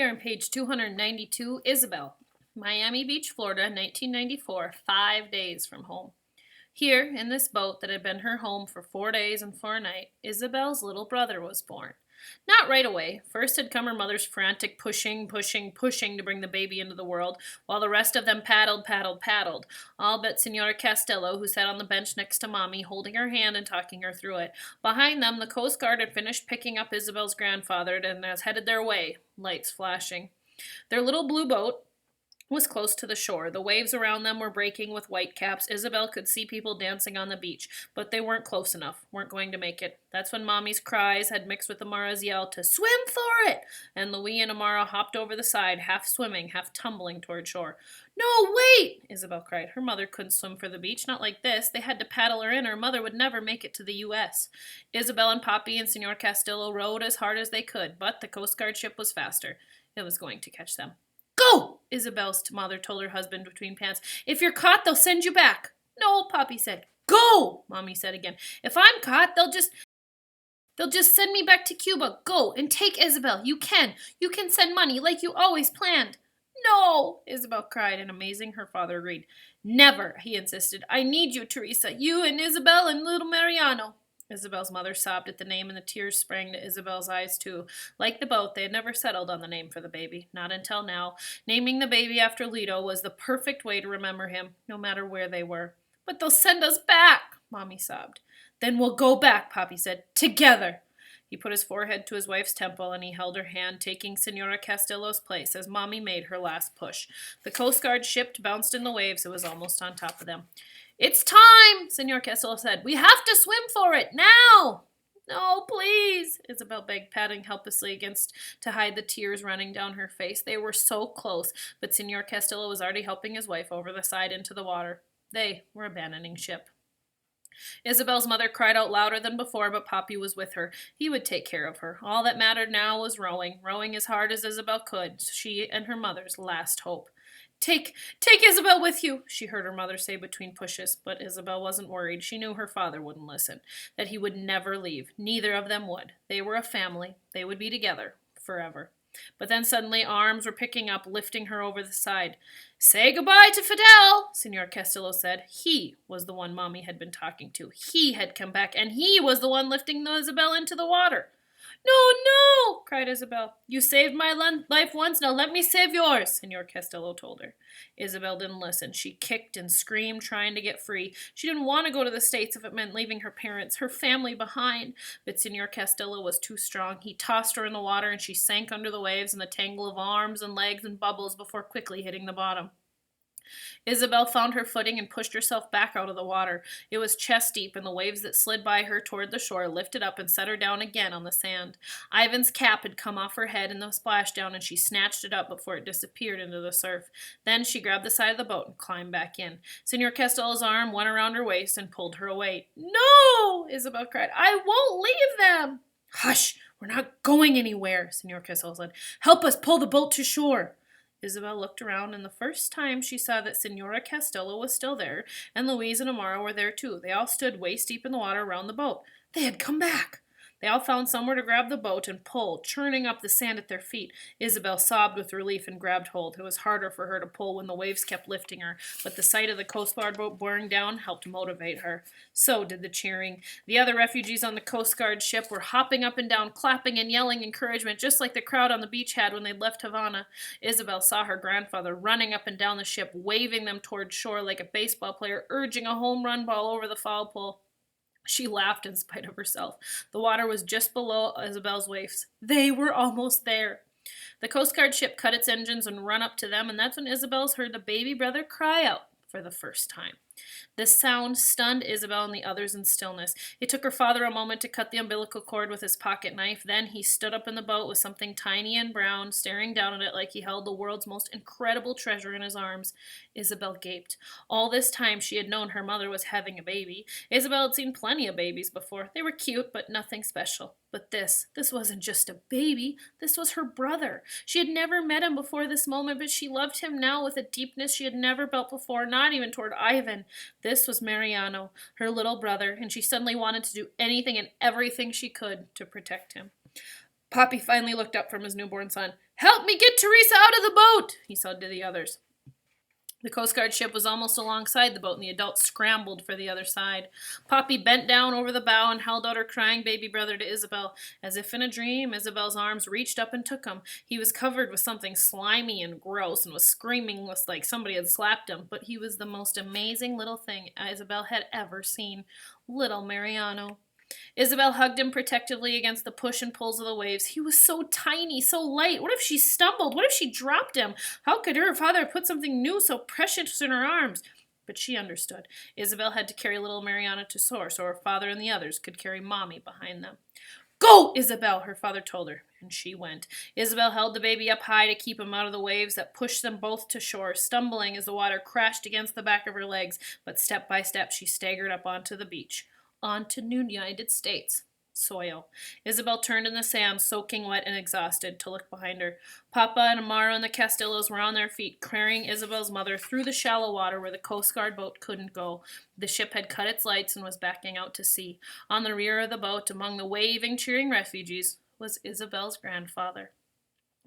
there on page 292, Isabel. Miami Beach, Florida, 1994, 5 days from home. Here, in this boat that had been her home for 4 days and 4 nights, Isabel's little brother was born. Not right away. First had come her mother's frantic pushing to bring the baby into the world, while the rest of them paddled, all but Senora Castello, who sat on the bench next to Mommy, holding her hand and talking her through it. Behind them, the Coast Guard had finished picking up Isabel's grandfather and was headed their way, lights flashing. Their little blue boat was close to the shore. The waves around them were breaking with whitecaps. Isabel could see people dancing on the beach, but they weren't close enough, weren't going to make it. That's when Mommy's cries had mixed with Amara's yell to swim for it, and Louie and Amara hopped over the side, half swimming, half tumbling toward shore. No, wait! Isabel cried. Her mother couldn't swim for the beach, not like this. They had to paddle her in. Her mother would never make it to the U.S. Isabel and Poppy and Senor Castillo rowed as hard as they could, but the Coast Guard ship was faster. It was going to catch them. Go! Isabel's mother told her husband between pants. If you're caught, they'll send you back. No, Poppy said. Go! Mommy said again. If I'm caught, they'll just send me back to Cuba. Go and take Isabel. You can. You can send money like you always planned. No, Isabel cried, and amazing, her father agreed. Never, he insisted. I need you, Teresa. You and Isabel and little Mariano. Isabel's mother sobbed at the name, and the tears sprang to Isabel's eyes, too. Like the boat, they had never settled on the name for the baby, not until now. Naming the baby after Lito was the perfect way to remember him, no matter where they were. But they'll send us back, Mommy sobbed. Then we'll go back, Poppy said, together. He put his forehead to his wife's temple, and he held her hand, taking Senora Castillo's place as Mommy made her last push. The Coast Guard ship bounced in the waves. It was almost on top of them. It's time, Senor Castillo said. We have to swim for it, now! No, please, Isabel begged, patting helplessly against to hide the tears running down her face. They were so close, but Senor Castillo was already helping his wife over the side into the water. They were abandoning ship. Isabel's mother cried out louder than before, but Poppy was with her. He would take care of her. All that mattered now was rowing as hard as Isabel could, she and her mother's last hope. Take Isabel with you, she heard her mother say between pushes, but Isabel wasn't worried. She knew her father wouldn't listen, that he would never leave. Neither of them would. They were a family. They would be together forever. But then suddenly arms were picking up, lifting her over the side. Say goodbye to Fidel, Senor Castillo said. He was the one Mommy had been talking to. He had come back, and he was the one lifting Isabel into the water. No, cried Isabel. You saved my life once, now let me save yours, Senor Castillo told her. Isabel didn't listen. She kicked and screamed, trying to get free. She didn't want to go to the States if it meant leaving her parents, her family behind. But Senor Castillo was too strong. He tossed her in the water, and she sank under the waves in the tangle of arms and legs and bubbles before quickly hitting the bottom. Isabel found her footing and pushed herself back out of the water. It was chest deep, and the waves that slid by her toward the shore lifted up and set her down again on the sand. Ivan's cap had come off her head in the splashdown, and she snatched it up before it disappeared into the surf. Then she grabbed the side of the boat and climbed back in. Senor Castillo's arm went around her waist and pulled her away. No, Isabel cried. I won't leave them. Hush, we're not going anywhere, Senor Castillo said. Help us pull the boat to shore. Isabel looked around, and the first time she saw that Senora Castillo was still there, and Louise and Amara were there too. They all stood waist-deep in the water around the boat. They had come back. They all found somewhere to grab the boat and pull, churning up the sand at their feet. Isabel sobbed with relief and grabbed hold. It was harder for her to pull when the waves kept lifting her, but the sight of the Coast Guard boat bearing down helped motivate her. So did the cheering. The other refugees on the Coast Guard ship were hopping up and down, clapping and yelling encouragement, just like the crowd on the beach had when they left Havana. Isabel saw her grandfather running up and down the ship, waving them toward shore like a baseball player urging a home run ball over the foul pole. She laughed in spite of herself. The water was just below Isabel's waist. They were almost there. The Coast Guard ship cut its engines and run up to them, and that's when Isabel heard the baby brother cry out for the first time. The sound stunned Isabel and the others in stillness. It took her father a moment to cut the umbilical cord with his pocket knife. Then he stood up in the boat with something tiny and brown, staring down at it like he held the world's most incredible treasure in his arms. Isabel gaped. All this time she had known her mother was having a baby. Isabel had seen plenty of babies before. They were cute, but nothing special. But this wasn't just a baby. This was her brother. She had never met him before this moment, but she loved him now with a deepness she had never felt before, not even toward Ivan. This was Mariano, her little brother, and she suddenly wanted to do anything and everything she could to protect him. Poppy finally looked up from his newborn son. "Help me get Teresa out of the boat," he said to the others. The Coast Guard ship was almost alongside the boat, and the adults scrambled for the other side. Poppy bent down over the bow and held out her crying baby brother to Isabel. As if in a dream, Isabel's arms reached up and took him. He was covered with something slimy and gross and was screaming like somebody had slapped him, but he was the most amazing little thing Isabel had ever seen. Little Mariano. Isabel hugged him protectively against the push and pulls of the waves. He was so tiny, so light. What if she stumbled? What if she dropped him? How could her father put something new so precious in her arms? But she understood. Isabel had to carry little Mariana to shore so her father and the others could carry Mommy behind them. "Go, Isabel," her father told her, and she went. Isabel held the baby up high to keep him out of the waves that pushed them both to shore, stumbling as the water crashed against the back of her legs, but step by step she staggered up onto the beach. Onto New United States soil. Isabel turned in the sand, soaking wet and exhausted, to look behind her. Papa and Amaro and the Castillos were on their feet, carrying Isabel's mother through the shallow water where the Coast Guard boat couldn't go. The ship had cut its lights and was backing out to sea. On the rear of the boat, among the waving, cheering refugees, was Isabel's grandfather.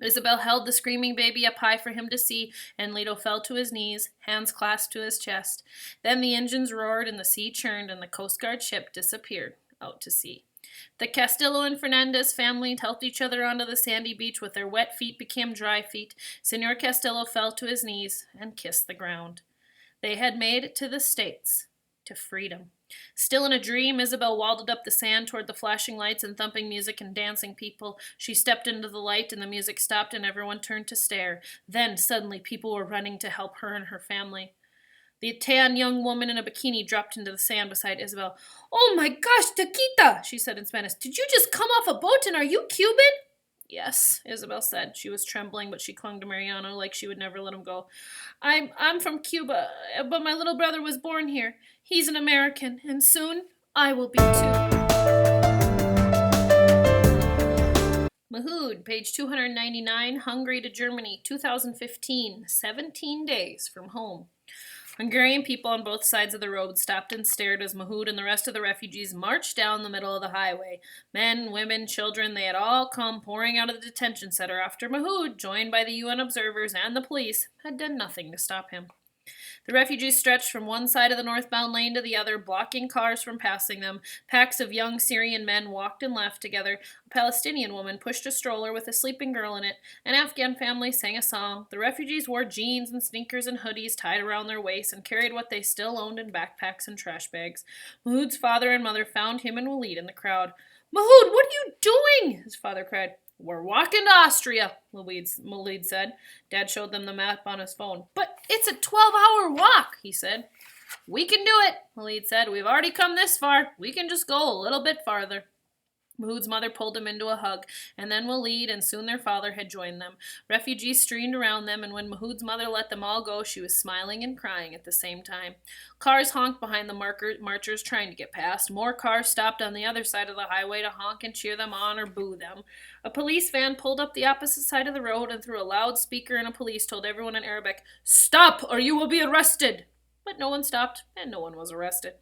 Isabel held the screaming baby up high for him to see, and Lito fell to his knees, hands clasped to his chest. Then the engines roared and the sea churned, and the Coast Guard ship disappeared out to sea. The Castillo and Fernandez family helped each other onto the sandy beach. With their wet feet became dry feet. Senor Castillo fell to his knees and kissed the ground. They had made it to the States, to freedom. Still in a dream, Isabel waddled up the sand toward the flashing lights and thumping music and dancing people. She stepped into the light and the music stopped and everyone turned to stare. Then, suddenly, people were running to help her and her family. The tan young woman in a bikini dropped into the sand beside Isabel. "Oh my gosh, Taquita," she said in Spanish. "Did you just come off a boat and are you Cuban?" "Yes," Isabel said. She was trembling, but she clung to Mariano like she would never let him go. I'm from Cuba, but my little brother was born here. He's an American, and soon I will be too." Mahood, page 299, Hungary to Germany, 2015, 17 days from home. Hungarian people on both sides of the road stopped and stared as Mahood and the rest of the refugees marched down the middle of the highway. Men, women, children, they had all come pouring out of the detention center after Mahood, joined by the UN observers and the police, had done nothing to stop him. The refugees stretched from one side of the northbound lane to the other, blocking cars from passing them. Packs of young Syrian men walked and laughed together. A Palestinian woman pushed a stroller with a sleeping girl in it. An Afghan family sang a song. The refugees wore jeans and sneakers and hoodies tied around their waists and carried what they still owned in backpacks and trash bags. Mahood's father and mother found him and Walid in the crowd. "Mahood, what are you doing?" his father cried. "We're walking to Austria," Walid said. Dad showed them the map on his phone. "But it's a 12-hour walk," he said. "We can do it," Walid said. "We've already come this far. We can just go a little bit farther." Mahood's mother pulled him into a hug, and then Walid and soon their father had joined them. Refugees streamed around them, and when Mahood's mother let them all go, she was smiling and crying at the same time. Cars honked behind the marchers trying to get past. More cars stopped on the other side of the highway to honk and cheer them on or boo them. A police van pulled up the opposite side of the road, and through a loudspeaker and a police told everyone in Arabic, "Stop, or you will be arrested!" But no one stopped, and no one was arrested.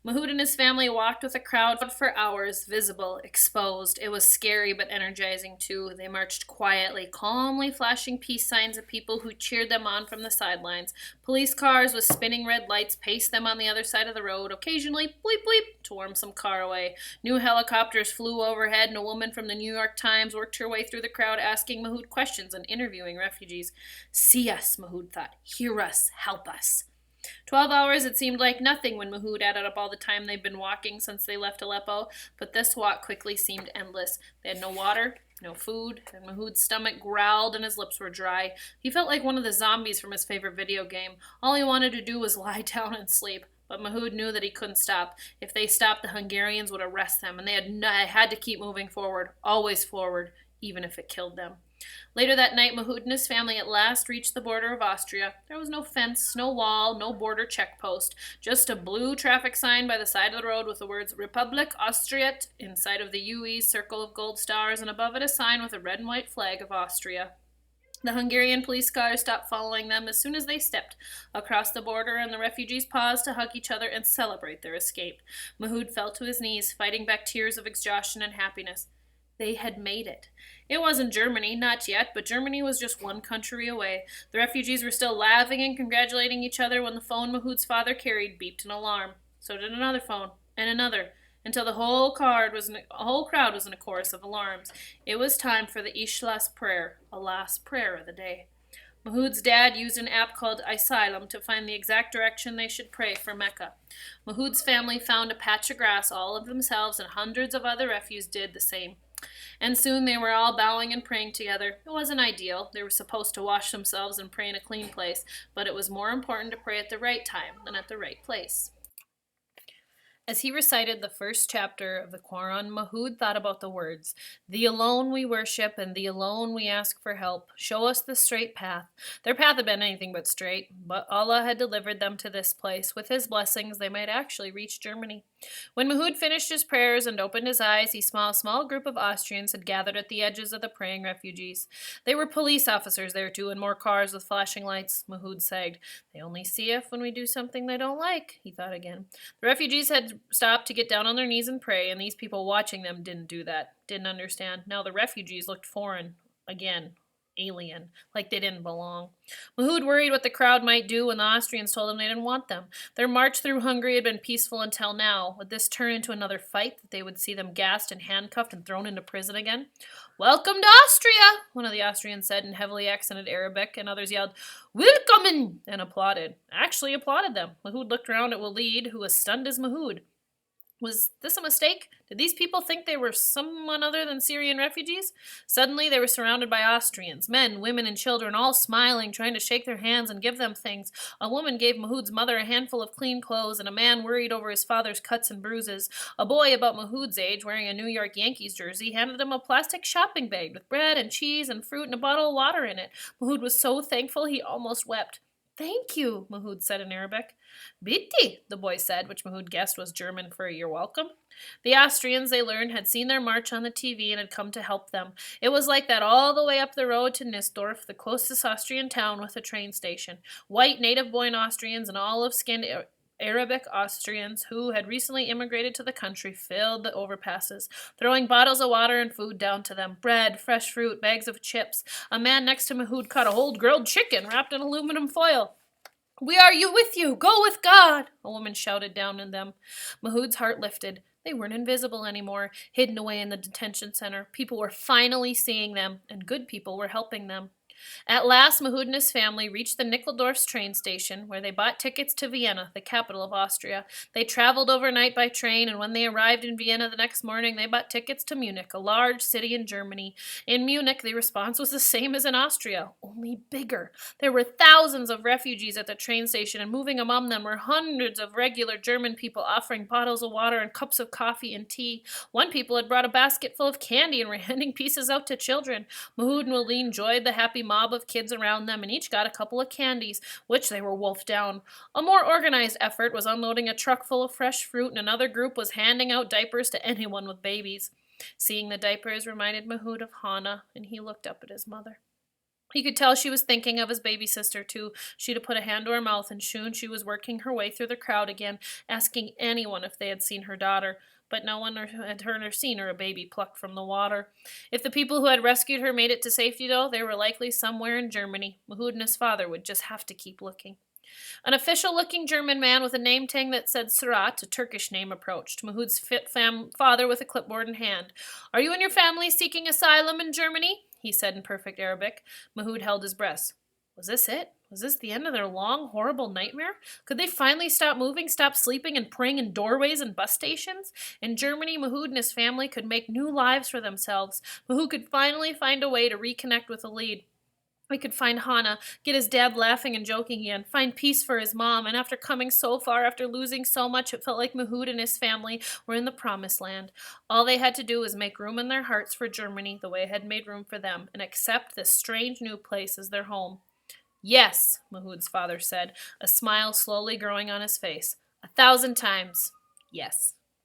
Mahood and his family walked with the crowd for hours, visible, exposed. It was scary but energizing too. They marched quietly, calmly flashing peace signs at people who cheered them on from the sidelines. Police cars with spinning red lights paced them on the other side of the road, occasionally bleep bleep to warm some car away. New helicopters flew overhead, and a woman from the New York Times worked her way through the crowd asking Mahood questions and interviewing refugees. See us, Mahood thought. Hear us. Help us. 12 hours, it seemed like nothing when Mahood added up all the time they'd been walking since they left Aleppo, but this walk quickly seemed endless. They had no water, no food, and Mahood's stomach growled and his lips were dry. He felt like one of the zombies from his favorite video game. All he wanted to do was lie down and sleep. But Mahood knew that he couldn't stop. If they stopped, the Hungarians would arrest them, and they had to keep moving forward, always forward, even if it killed them. Later that night, Mahood and his family at last reached the border of Austria. There was no fence, no wall, no border checkpost, just a blue traffic sign by the side of the road with the words Republik Austriet inside of the UE's circle of gold stars, and above it a sign with a red and white flag of Austria. The Hungarian police cars stopped following them as soon as they stepped across the border, and the refugees paused to hug each other and celebrate their escape. Mahood fell to his knees, fighting back tears of exhaustion and happiness. They had made it. It wasn't Germany, not yet, but Germany was just one country away. The refugees were still laughing and congratulating each other when the phone Mahoud's father carried beeped an alarm. So did another phone, and another, until the whole crowd was in a chorus of alarms. It was time for the Ishlas prayer, a last prayer of the day. Mahoud's dad used an app called Asylum to find the exact direction they should pray for Mecca. Mahoud's family found a patch of grass all of themselves, and hundreds of other refugees did the same. And soon they were all bowing and praying together. It wasn't ideal. They were supposed to wash themselves and pray in a clean place, but it was more important to pray at the right time than at the right place. As he recited the first chapter of the Quran, Mahoud thought about the words, "Thee alone we worship, and thee alone we ask for help. Show us the straight path." Their path had been anything but straight, but Allah had delivered them to this place. With his blessings, they might actually reach Germany. When Mahoud finished his prayers and opened his eyes, he saw a small group of Austrians had gathered at the edges of the praying refugees. They were police officers there too, and more cars with flashing lights. Mahoud sagged. "They only see us when we do something they don't like," he thought again. The refugees had stopped to get down on their knees and pray, and these people watching them didn't do that, didn't understand. Now the refugees looked foreign, again, alien, like they didn't belong. Mahoud worried what the crowd might do when the Austrians told him they didn't want them. Their march through Hungary had been peaceful until now. Would this turn into another fight, that they would see them gassed and handcuffed and thrown into prison again? "Welcome to Austria," one of the Austrians said in heavily accented Arabic, and others yelled, "Willkommen," and applauded. Actually applauded them. Mahoud looked around at Walid, who was stunned as Mahoud. Was this a mistake? Did these people think they were someone other than Syrian refugees? Suddenly they were surrounded by Austrians, men, women, and children, all smiling, trying to shake their hands and give them things. A woman gave Mahoud's mother a handful of clean clothes, and a man worried over his father's cuts and bruises. A boy about Mahoud's age, wearing a New York Yankees jersey, handed him a plastic shopping bag with bread and cheese and fruit and a bottle of water in it. Mahoud was so thankful he almost wept. "Thank you," Mahoud said in Arabic. "Bitti," the boy said, which Mahoud guessed was German for "you're welcome." The Austrians, they learned, had seen their march on the TV and had come to help them. It was like that all the way up the road to Nisdorf, the closest Austrian town with a train station. White, native-born Austrians and olive-skinned Arabic Austrians who had recently immigrated to the country filled the overpasses, throwing bottles of water and food down to them, bread, fresh fruit, bags of chips. A man next to Mahoud caught a whole grilled chicken wrapped in aluminum foil. "We are with you! Go with God!" a woman shouted down at them. Mahoud's heart lifted. They weren't invisible anymore, hidden away in the detention center. People were finally seeing them, and good people were helping them. At last, Mahoud and his family reached the Nickeldorf's train station, where they bought tickets to Vienna, the capital of Austria. They traveled overnight by train, and when they arrived in Vienna the next morning, they bought tickets to Munich, a large city in Germany. In Munich, the response was the same as in Austria, only bigger. There were thousands of refugees at the train station, and moving among them were hundreds of regular German people offering bottles of water and cups of coffee and tea. One people had brought a basket full of candy and were handing pieces out to children. Mahoud and Walid enjoyed the happy mob of kids around them, and each got a couple of candies, which they were wolfed down. A more organized effort was unloading a truck full of fresh fruit, and another group was handing out diapers to anyone with babies. Seeing the diapers reminded Mahoud of Hannah, and he looked up at his mother. He could tell she was thinking of his baby sister, too. She'd have put a hand to her mouth, and soon she was working her way through the crowd again, asking anyone if they had seen her daughter. But no one had heard or seen her, a baby plucked from the water. If the people who had rescued her made it to safety, though, they were likely somewhere in Germany. Mahoud and his father would just have to keep looking. An official-looking German man with a name tag that said Surat, a Turkish name, approached Mahoud's father with a clipboard in hand. "Are you and your family seeking asylum in Germany?" he said in perfect Arabic. Mahoud held his breath. Was this it? Was this the end of their long, horrible nightmare? Could they finally stop moving, stop sleeping, and praying in doorways and bus stations? In Germany, Mahoud and his family could make new lives for themselves. Mahoud could finally find a way to reconnect with Walid. He could find Hannah, get his dad laughing and joking again, find peace for his mom, and after coming so far, after losing so much, it felt like Mahoud and his family were in the promised land. All they had to do was make room in their hearts for Germany the way it had made room for them, and accept this strange new place as their home. "Yes," Mahoud's father said, a smile slowly growing on his face. 1,000 times, yes.